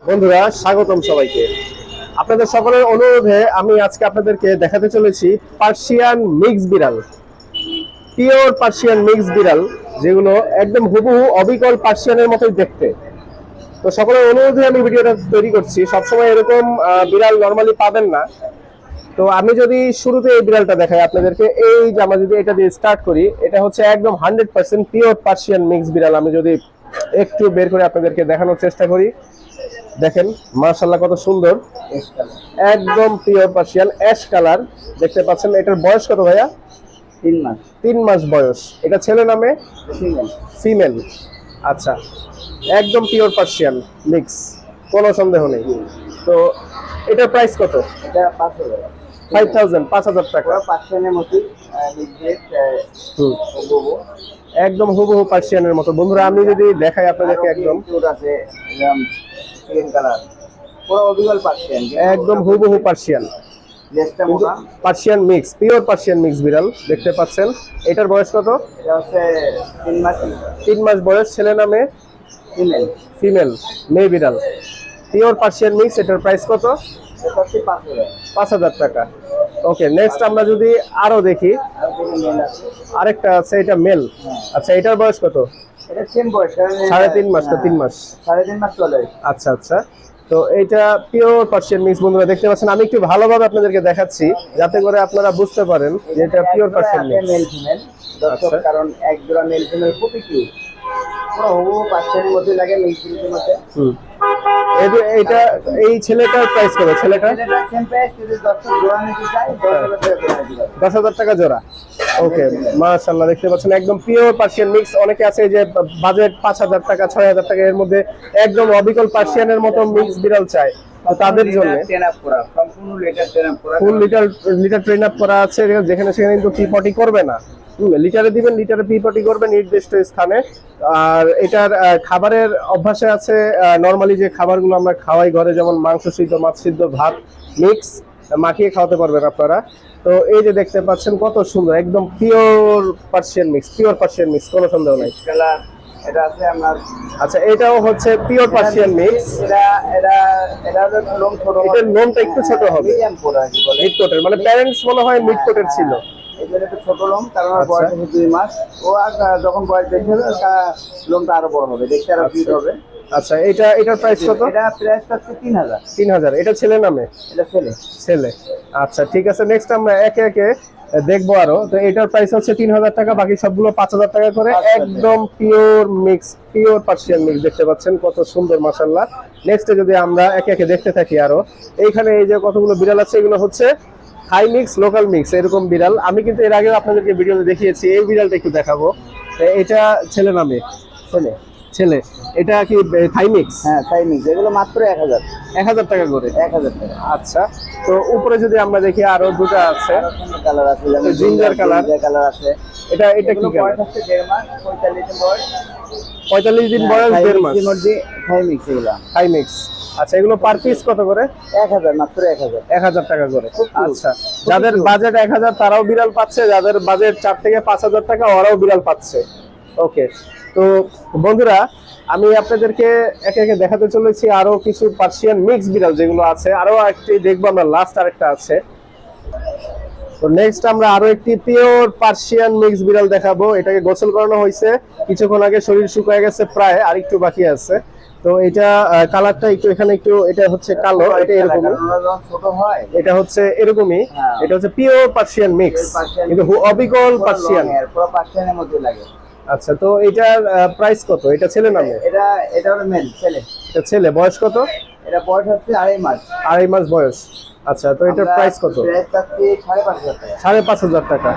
বন্ধুরা স্বাগতম সবাইকে। আপনাদের সকলের অনুরোধে আমি আজকে আপনাদেরকে দেখাতে চলেছি পার্সিয়ান মিক্স বিড়াল, পিওর পার্সিয়ান মিক্স বিড়াল, যেগুলো একদম হুবহু অবিকল পার্সিয়ানের মতোই দেখতে। তো সকলের অনুরোধে আমি ভিডিওটা তৈরি করছি। সবসময় এরকম বিড়াল নর্মালি পাবেন না। তো আমি যদি শুরুতে এই বিড়ালটা দেখাই আপনাদেরকে, এই যে আমরা যদি এটা দিয়ে স্টার্ট করি, এটা হচ্ছে একদম 100% পিওর পার্সিয়ান মিক্স বিড়াল। আমি যদি একটু বের করে আপনাদেরকে দেখানোর চেষ্টা করি, দেখেন মাশাআল্লাহ কত সুন্দর, একদম পিওর পার্সিয়ান অ্যাশ কালার দেখতে পাচ্ছেন। এটার বয়স কত ভাইয়া? 3 মাস। 3 মাস বয়স। এটা ছেলে নামে ফিমেল? আচ্ছা, একদম পিওর পার্সিয়ান মিক্স, কোনো সন্দেহ নেই। তো এটার প্রাইস কত? এটা 5,000। 5,000 টাকা। পার্সিয়ানের মতোই একদম হুবহু পার্সিয়ানের মতো। বন্ধুরা আমি যদি দেখাই আপনাদেরকে, একদম আছে এরকম গ্রিন কালার, পুরো অবিকল পার্সিয়ান, একদম হুবহু পার্সিয়ান, লেজটা মোটা, Persian mix, pure Persian mix বিড়াল দেখতে পাচ্ছেন। এটার বয়স কত? এটা হচ্ছে 3 মাস। 3 মাস বয়স। ছেলে নামে ফিমেল। ফিমেল, মেয়ে বিড়াল, পিওর পার্সিয়ান মিক্স। এটার প্রাইস কত? এটা হচ্ছে 5,000। 5,000 টাকা। ওকে, নেক্সট আমরা যদি আরো দেখি, আর কোনো মেল আছে? আরেকটা আছে, এটা মেল। আচ্ছা, এটার বয়স কত? এটা সেম বয়স, 3.5 মাস তো 3 মাস। 3.5 মাস চলে। আচ্ছা আচ্ছা, তো এটা পিওর পার্সিয়ান মিক্স। বন্ধুরা দেখতে পাচ্ছেন, আমি একটু ভালোভাবে আপনাদেরকে দেখাচ্ছি যাতে করে আপনারা বুঝতে পারেন যে এটা pure Persian mix. Male female দর্শক, কারণ এক জোড়া মেল ফিমেল খুবই কিউট, পুরো হুবহু পার্সিয়ানের মধ্যে লাগে, মিক্স ব্রিডের মধ্যে। এইটা এই ছেলেটার প্রাইস কত? ছেলেটা সেম প্রাইস, যদি দর্শক জোড়া নিতে চায় 10,000 টাকা জোড়া দিতে পারবে। 10,000 টাকা জোড়া। ওকে, মাশাআল্লাহ দেখতে পাচ্ছেন একদম পিওর পার্সিয়ান মিক্স। অনেকে আছে যে বাজেট 5,000 টাকা 6,000 টাকা, এর মধ্যে একদম অবিকল পার্সিয়ানের মতো মিক্স বিড়াল চায়। তো তাদের জন্য সম্পূর্ণ লিটার ট্রেন আপ করা, ফুল লিটার ট্রেন আপ করা আছে, যেখানে সেখানে কিন্তু পি পটি করবে না। লিটারে দিবেন, লিটারে পি পটি করবে নির্দিষ্ট স্থানে। আর এটার খাবারের অভ্যাসে আছে নরমালি যে খাবারগুলো আমরা খাওয়াই ঘরে, যেমন মাংস সিদ্ধ, মাছ সিদ্ধ, ভাত মিক্স মাখিয়ে খাওয়াতে পারবেন আপনারা। তো এই যে দেখতে পাচ্ছেন কত সুন্দর, একদম pure Persian mix, pure Persian mix, কোনো সন্দেহ নাই। এটা আছে আপনার। আচ্ছা, এটাও হচ্ছে পিওর পার্সিয়ান মিক্স। এটা এটা এটা লোম ছোট, এটার লোমটা একটু ছোট হবে, মিডিয়াম কোট আর কি বলে, মিড কোটের, মানে প্যারেন্টস মনে হয় মিড কোটের ছিল। এটা একটু ছোট লোম, কারণ ওর বয়স আছে 2 মাস। ও আর যখন বয়স বেশি হবে লোমটা আরো বড় হবে, দেখতে আরো কিউট হবে। আচ্ছা, এটার প্রাইস কত? এটা প্রাইস হচ্ছে 3,000। 3,000। এটা ছেলে নামে? এটা ছেলে। ছেলে। আচ্ছা ঠিক আছে, নেক্সট আমরা একে একে দেখবো আরো। তো এটার প্রাইস হচ্ছে 3,000 টাকা, বাকি সবগুলো 5,000 টাকা করে। একদম pure mix, pure Persian mix দেখতে পাচ্ছেন কত সুন্দর, মাশাআল্লাহ। নেক্সটে যদি আমরা একে একে দেখতে থাকি আরো, এইখানে এই যে কতগুলো বিড়াল আছে, এগুলো হচ্ছে হাই মিক্স, লোকাল মিক্স, এরকম বিড়াল। আমি কিন্তু এর আগেও আপনাদেরকে ভিডিওতে দেখিয়েছি। এই বিড়ালটা একটু দেখাবো। এটা ছেলে নামে? ছেলে। ছেলে। এটা কি থাই মিক্স? হ্যাঁ, থাই মিক্স। এগুলো মাত্র 1,000। 1,000 টাকা করে। 1,000 টাকা। আচ্ছা, তো উপরে যদি আমরা দেখি আরো দুটো আছে, কালার আছে, যেমন জিঞ্জার কালার। কালার আছে। এটা কি কালার? বয়স হচ্ছে 1.5 মাস, 45 দিন বয়স। 45 দিন বয়স, 1.5 মাস। থাই মিক্স এগুলো। থাই মিক্স। আচ্ছা, এগুলো পার পিস কত করে? 1,000, মাত্র 1,000। 1,000 টাকা করে। আচ্ছা, যাদের বাজেট 1,000 তারাও বিড়াল পাচ্ছে, যাদের বাজেট 4 থেকে 5,000 টাকা ওরাও বিড়াল পাচ্ছে। ওকে, তো বন্ধুরা আমি আপনাদেরকে একে একে দেখাতে চলেছি আরো কিছু পার্সিয়ান মিক্স বিড়াল যেগুলো আছে। আরো একটি দেখবো আমরা, লাস্ট আরেকটা আছে। তো নেক্সট আমরা আরো একটি পিওর পার্সিয়ান মিক্স বিড়াল দেখাবো। এটাকে গোসল করানো হয়েছে কিছুক্ষণ আগে, শরীর শুকিয়ে গেছে প্রায়, আর একটু বাকি আছে। তো এটা কালারটা একটু এখানে একটু, এটা হচ্ছে কালো, এটা এরকমই, ছোট হয়, এটা হচ্ছে এরকমই। এটা হচ্ছে পিওর পার্সিয়ান মিক্স, কিন্তু অবিকল পার্সিয়ান, পুরো পার্সিয়ানের মধ্যে লাগে। আচ্ছা, তো এটার প্রাইস কত? এটা ছেলে নামে? এটা হলো মেল, ছেলে। এটা ছেলে। বয়স কত? এটা বয়স হচ্ছে 2.5 মাস। 2.5 মাস বয়স। আচ্ছা, তো এটার প্রাইস কত? প্রাইস হচ্ছে 5,500 টাকা। 5,500 টাকা।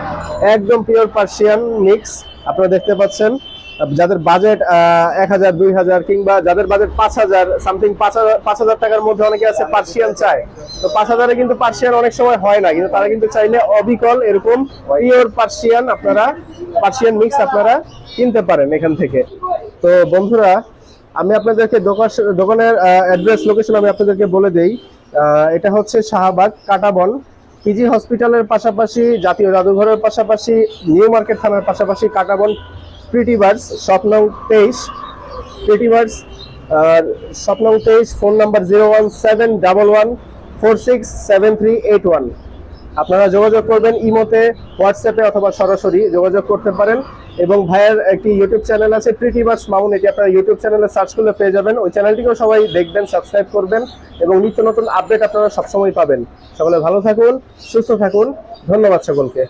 একদম পিওর পার্সিয়ান মিক্স। আপনারা দেখতে পাচ্ছেন, যাদের বাজেট 1,000 2,000 কিংবা যাদের বাজেট 5,000 সামথিং, 5,000 টাকার মধ্যে অনেকে আছে পার্সিয়ান চায়। তো 5,000-এ কিন্তু পার্সিয়ান অনেক সময় হয় না, কিন্তু তারা কিন্তু চাইলে অবিকল এরকম পিওর পার্সিয়ান আপনারা, পার্সিয়ান মিক্স আপনারা কিনতে পারেন এখান থেকে। তো বন্ধুরা আমি আপনাদেরকে দোকানের অ্যাড্রেস, লোকেশন আমি আপনাদেরকে বলে দেই। এটা হচ্ছে শাহবাগ, কাটাবন, পিজি হসপিটালের পাশাপাশি, জাতীয় জাদুঘরের পাশাপাশি, নিউ মার্কেট থানার পাশাপাশি কাটাবন প্রিটি বার্ডস, শপ নং 23, প্রিটি বার্ডস আর শপ নং 23, ফোন নাম্বার 01711467381। আপনারা যোগাযোগ করবেন ইমোতে, হোয়াটসঅ্যাপে অথবা সরাসরি যোগাযোগ করতে পারেন। এবং ভাইয়ের একটি ইউটিউব চ্যানেল আছে প্রিটি বার্ডস মামুন, এটি আপনারা ইউটিউব চ্যানেলে সার্চ করলে পেয়ে যাবেন। ওই চ্যানেলটিকেও সবাই দেখবেন, সাবস্ক্রাইব করবেন এবং নিত্য নতুন আপডেট আপনারা সবসময় পাবেন। সকলে ভালো থাকুন, সুস্থ থাকুন, ধন্যবাদ সকলকে।